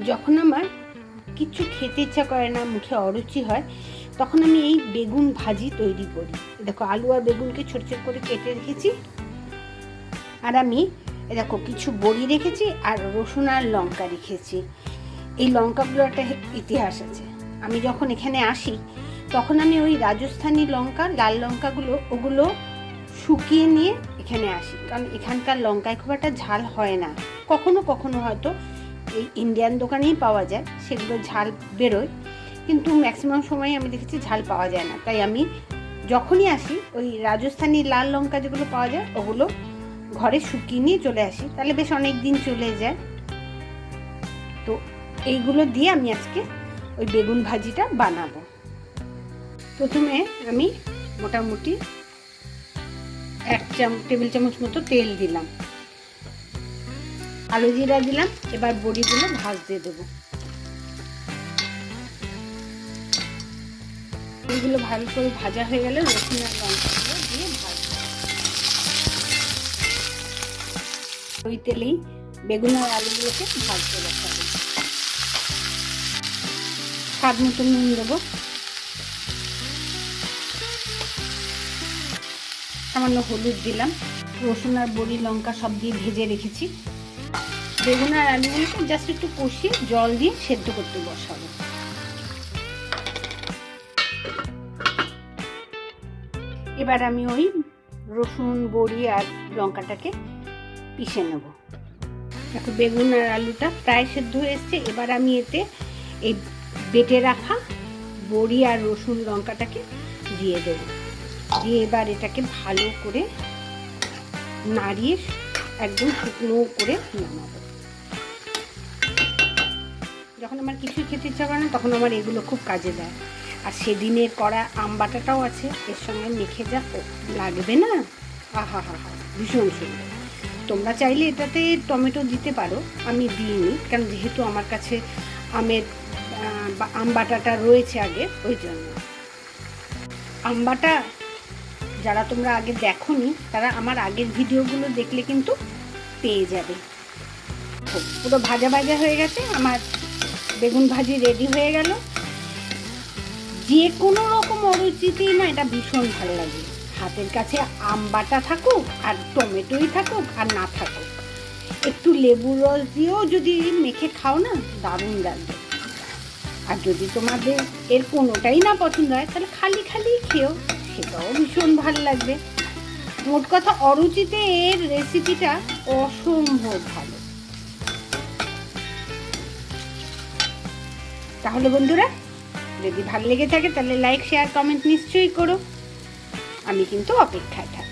যখন আমার কিছু খেতে ইচ্ছা করে না, মুখে অরুচি হয়, তখন আমি এই বেগুন ভাজি তৈরি করি। দেখো আলু আর বেগুনকে ছোট ছোট করে কেটে রেখেছি, আর আমি দেখো কিছু বড়ি রেখেছি আর রসুন আর লঙ্কা রেখেছি। এই লঙ্কাগুলো একটা ইতিহাস আছে। আমি যখন এখানে আসি তখন আমি ওই রাজস্থানি লঙ্কা, লাল লঙ্কাগুলো ওগুলো শুকিয়ে নিয়ে এখানে আসি, কারণ এখানকার লঙ্কায় খুব একটা ঝাল হয় না। কখনো কখনো হয়তো এই ইন্ডিয়ান দোকানেই পাওয়া যায়, সেগুলো ঝাল বেরোয়, কিন্তু ম্যাক্সিমাম সময় আমি দেখেছি ঝাল পাওয়া যায় না। তাই আমি যখনই আসি ওই রাজস্থানি লাল লঙ্কা যেগুলো পাওয়া যায় ওগুলো ঘরে শুকিয়ে নিয়ে চলে আসি, তাহলে বেশ অনেক দিন চলে যায়। তো এইগুলো দিয়ে আমি আজকে ওই বেগুন ভাজিটা বানাবো। প্রথমে আমি মোটামুটি 1 টেবিল চামচ মতো তেল দিলাম, আলু জিরা দিলাম, এবার বড়িগুলো ভাজতে দেবো। বড়িগুলো ভালো করে ভাজা হয়ে গেলে রসুন আর লঙ্কাগুলো দিয়ে ভাজবো। ওই তেলেই বেগুন আর আলুগুলোকে ভাজতে বসাবো। স্বাদ মতো নুন দেবো, সামান্য হলুদ দিলাম, রসুন আর বড়ি লঙ্কা সব দিয়ে ভেজে রেখেছি। বেগুন আর আলুগুলোকে জাস্ট একটু কষিয়ে জল দিয়ে সেদ্ধ করতে বসাবো। এবার আমি ওই রসুন বড়ি আর লঙ্কাটাকে পিষে নেব। দেখো বেগুন আর আলুটা প্রায় সেদ্ধ হয়ে এসছে। এবার আমি এতে এই বেটে রাখা বড়ি আর রসুন লঙ্কাটাকে দিয়ে দেবো, দিয়ে এবার এটাকে ভালো করে নাড়িয়ে একদম শুকনো করে নামাবো। যখন আমার কিছুই খেতে ইচ্ছা করে না তখন আমার এগুলো খুব কাজে দেয়। আর সেদিনের করা আম বাটাটাও আছে, এর সঙ্গে মেখে যা লাগবে না, আহা হা হা, ভীষণ সুন্দর। তোমরা চাইলে এটাতে টমেটো দিতে পারো, আমি দিইনি, কারণ যেহেতু আমার কাছে আম বাটাটা রয়েছে আগে, ওই জন্য। আম বাটা যারা তোমরা আগে দেখোনি তারা আমার আগের ভিডিওগুলো দেখলে কিন্তু পেয়ে যাবে। পুরো ভাজা ভাজা হয়ে গেছে, আমার বেগুন ভাজি রেডি হয়ে গেল। যে কোনো রকম অরুচিতেই না এটা ভীষণ ভালো লাগে। হাতের কাছে আম বাটা থাকুক আর টমেটোই থাকুক আর না থাকুক, একটু লেবুর রস দিয়েও যদি মেখে খাও না, দারুণ লাগবে। আর যদি তোমাদের এর কোনোটাই না পছন্দ হয় তাহলে খালি খালি খেও, সেটাও ভীষণ ভালো লাগবে। মোট কথা অরুচিতে এর রেসিপিটা অসম্ভব ভালো। তাহলে বন্ধুরা, যদি ভালো লেগে থাকে তাহলে লাইক শেয়ার কমেন্ট নিশ্চয়ই করো, আমি কিন্তু অপেক্ষায় থাকি।